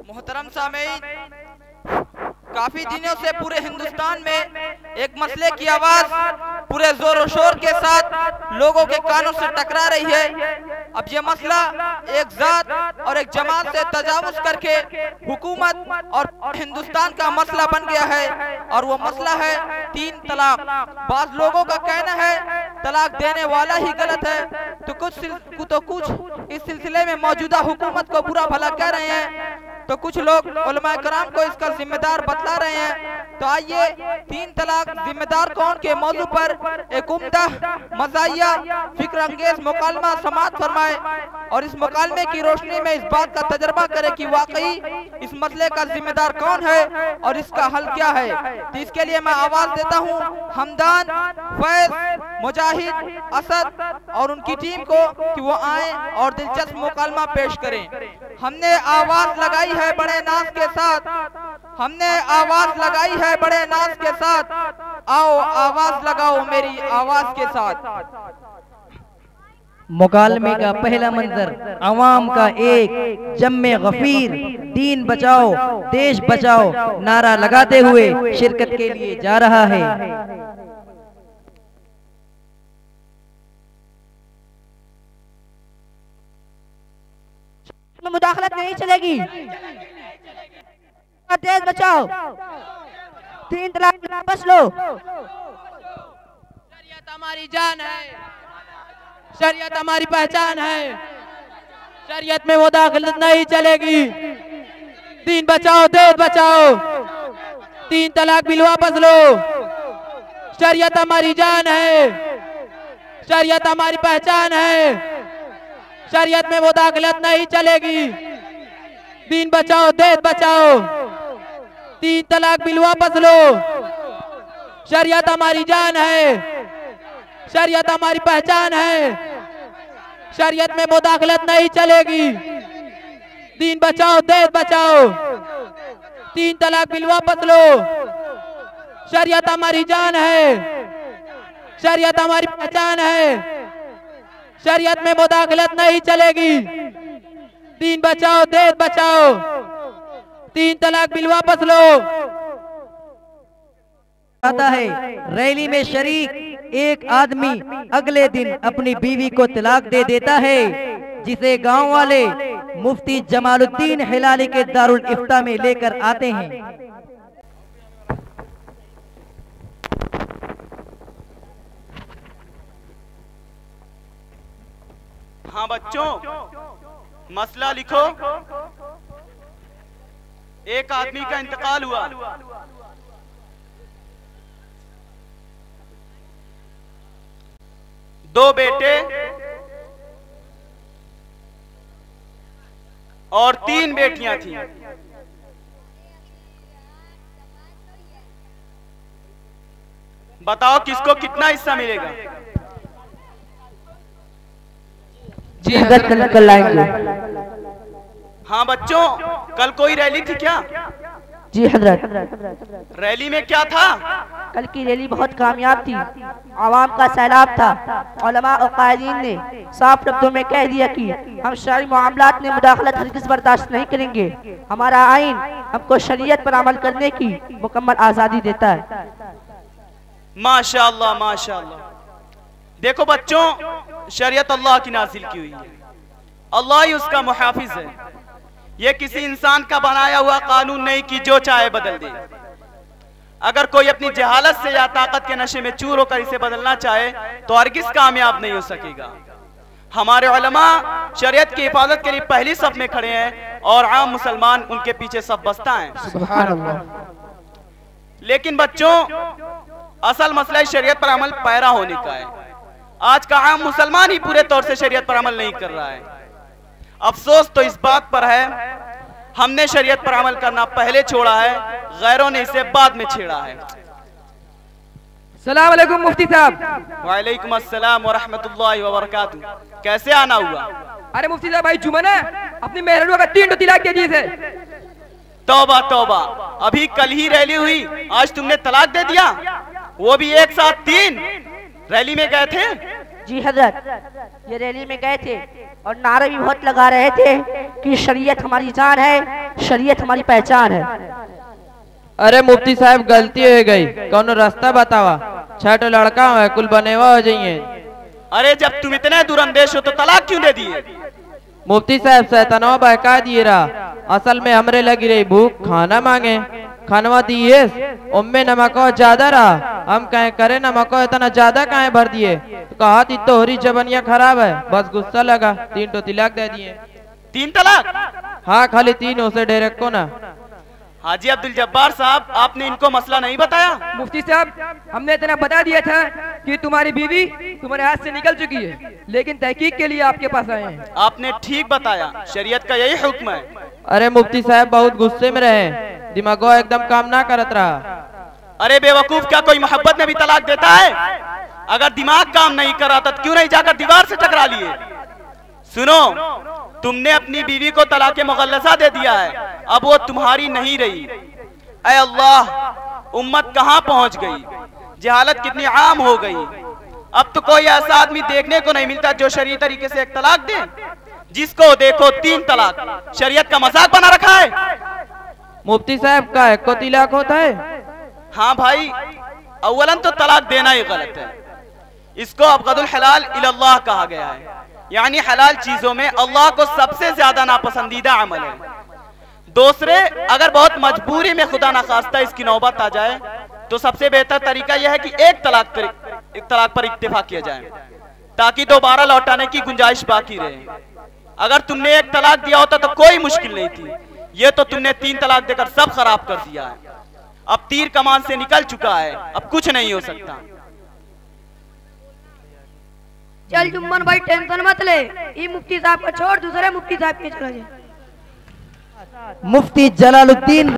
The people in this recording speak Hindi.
मोहतरम सामीन, काफी दिनों से पूरे हिंदुस्तान में एक मसले की आवाज पूरे जोर और शोर के साथ लोगों के कानों से टकरा रही है। अब ये मसला एक जात और एक जमात से तजावुज करके हुकूमत और हिंदुस्तान का मसला बन गया है, और वो मसला है 3 तलाक। बाज लोगों का कहना है तलाक देने वाला ही गलत है, तो कुछ इस सिलसिले में मौजूदा हुकूमत को बुरा भला कह रहे हैं, तो कुछ लोग उलमा कराम को इसका जिम्मेदार बतला रहे हैं। तो आइए 3 तलाक जिम्मेदार कौन के मौजू पर एक उम्दा मज़ाहिया फिक्र अंगेज मुकालमा समाअत फरमाए, और इस मुकालमे की रोशनी में इस बात का तजर्बा करे कि वाकई इस मसले का जिम्मेदार कौन है और इसका हल क्या है। तो इसके लिए मैं आवाज देता हूँ हमदान, फैज, मुजाहिद, असद और उनकी टीम को कि वो आए और दिलचस्प मुकालमा पेश करें। हमने आवाज लगाई है बड़े नाज के साथ, हमने आवाज लगाई है बड़े नाज के साथ, आओ आवाज लगाओ मेरी आवाज के साथ। मुकालमे का पहला मंजर अवाम का एक जम्मे गफीर दीन बचाओ देश बचाओ नारा लगाते हुए शिरकत के लिए जा रहा है। मुदाखलत नहीं चलेगी, देश बचाओ, 3 तलाक बस लो। शरीयत हमारी जान है, शरीयत हमारी पहचान है, शरीयत में मुदाखलत नहीं चलेगी। दीन बचाओ देश बचाओ, 3 तलाक बिल वापस लो। शरीयत हमारी जान है, शरीयत हमारी पहचान है, शरीयत में मुदाखलत नहीं चलेगी। दीन बचाओ देश बचाओ, 3 तलाक बिल वापस लो। शरीयत हमारी जान है, शरीयत हमारी पहचान है, शरीयत में मुदाखलत नहीं चलेगी। दीन बचाओ देश बचाओ, 3 तलाक बिल वापस लो। शरीयत हमारी जान है, शरीयत हमारी पहचान है, शरीयत में मुदाखलत नहीं चलेगी। दीन बचाओ देश बचाओ, 3 तलाक बिल वापस लो। आता है रैली में शरीक एक आदमी अगले दिन अपनी बीवी को तलाक दे देता है, जिसे गांव वाले मुफ्ती जमालुद्दीन हिलाली के दारुल इफ्ता में लेकर आते हैं। हाँ बच्चों, मसला लिखो। एक आदमी का इंतकाल हुआ, दो बेटे और 3 बेटियां थीं। बताओ किसको कितना हिस्सा मिलेगा? जी हजरत कल आएंगे। हाँ बच्चों, कल कोई रैली थी क्या? जी हजरत। रैली में क्या था? कल की रैली बहुत कामयाब थी, आवाम का सैलाब था। उलमा और कायदीन ने साफ लफ्जों में कह दिया कि हम शरई मामलात में मुदाखलत हरगिज़ बर्दाश्त नहीं करेंगे। हमारा आइन हमको शरीयत पर अमल करने की मुकम्मल आज़ादी देता है। माशाअल्लाह माशाअल्लाह। देखो बच्चों, शरीयत अल्लाह की नाजिल की हुई है, अल्लाह ही उसका मुहाफिज है। ये किसी इंसान का बनाया हुआ कानून नहीं कि जो चाहे बदल दे। अगर कोई अपनी जहालत से या ताकत के नशे में चूर होकर इसे बदलना चाहे तो हरगिज़ कामयाब नहीं हो सकेगा। हमारे उलमा शरीयत की हिफाजत के लिए पहली सफ में खड़े हैं और आम मुसलमान उनके पीछे सब बस्ता हैं। सुभान अल्लाह। लेकिन बच्चों, असल मसला शरीयत पर अमल पैरा होने का है। आज का आम मुसलमान ही पूरे तौर से शरीयत पर अमल नहीं कर रहा है। अफसोस तो इस बात पर है, हमने शरीयत पर अमल करना पहले छोड़ा है, गैरों ने इसे बाद में छेड़ा है। सलाम अलैकुम मुफ्ती साहब। वालेकुम अस्सलाम व रहमतुल्लाहि व बरकातुहू। कैसे आना हुआ? अरे मुफ्ती साहब, भाई जुम्मन है, अपनी मेहरुआ का 3 तलाक दे दी है। तौबा तौबा, अभी कल ही रैली हुई, आज तुमने तलाक दे दिया, वो भी एक साथ 3। रैली में गए थे? जी हजरत, ये रैली में गए थे और नारे भी बहुत लगा रहे थे कि शरीयत हमारी जान है, शरीयत हमारी पहचान है। अरे मुफ्ती साहब गलती हो गई, कौन रास्ता बतावा, छठो लड़का है कुल बनेवा हो जाइए। अरे जब तुम इतने दूरंदेश हो तो तलाक क्यों दे दिए? मुफ्ती साहब शैतानवा बहका दिए रहा, असल में हमरे लगी रही भूख, खाना मांगे, खानवा दिए उम्मे नमको ज्यादा रहा, हम कहे करे नमको इतना ज्यादा कहे भर दिए, तो कहा थी तोहरी जबनिया खराब है, बस गुस्सा लगा 3 तो तिलाक दे दिए। 3 तलाक? हाँ खाली 3, उसे डायरेक्ट को ना। हाजी अब्दुल जब्बार साहब, आपने इनको मसला नहीं बताया? मुफ्ती साहब, हमने इतना बता दिया था कि तुम्हारी बीवी तुम्हारे हाथ से निकल चुकी है, लेकिन तहकीक के लिए आपके पास आए हैं। आपने ठीक बताया, शरीयत का यही हुक्म है। अरे मुफ्ती साहब बहुत गुस्से में रहे, दिमागो एकदम काम ना करत रहा। अरे बेवकूफ, क्या कोई मोहब्बत में भी तलाक देता है? अगर दिमाग काम नहीं कर रहा तो क्यों नहीं जाकर दीवार से टकरा लिए? सुनो, तुमने अपनी बीवी को तलाक मुगल्लज़ा दे दिया है, अब वो तुम्हारी नहीं रही। ऐ अल्लाह, उम्मत कहाँ पहुंच गई, जहालत कितनी आम हो गई। अब तो कोई ऐसा आदमी देखने को नहीं मिलता जो शरीयत तरीके से एक तलाक दे। जिसको देखो 3 तलाक, शरीयत का मजाक बना रखा है। मुफ्ती साहब का एक को तिलाक होता है? हाँ भाई, अव्वलन तो तलाक देना ही गलत है, इसको अबगदुल हलाल इल्लाह कहा गया है, यानी हलाल चीजों में अल्लाह को सबसे ज्यादा नापसंदीदा अमल है। दूसरे, अगर बहुत मजबूरी में खुदा ना खास्ता इसकी नौबत आ जाए तो सबसे बेहतर तरीका यह है कि एक तलाक पर इत्तेफाक किया जाए, ताकि दोबारा लौटाने की गुंजाइश बाकी रहे। अगर तुमने एक तलाक दिया होता तो कोई मुश्किल नहीं थी, ये तो तुमने 3 तलाक देकर सब खराब कर दिया है। अब तीर कमान से निकल चुका है, अब कुछ नहीं हो सकता। चल जुम्मन भाई टेंशन मत ले, ये मुफ्ती साहब को छोड़ दूसरे मुफ्ती साहब के चला जाए। मुफ्ती जलालुद्दीन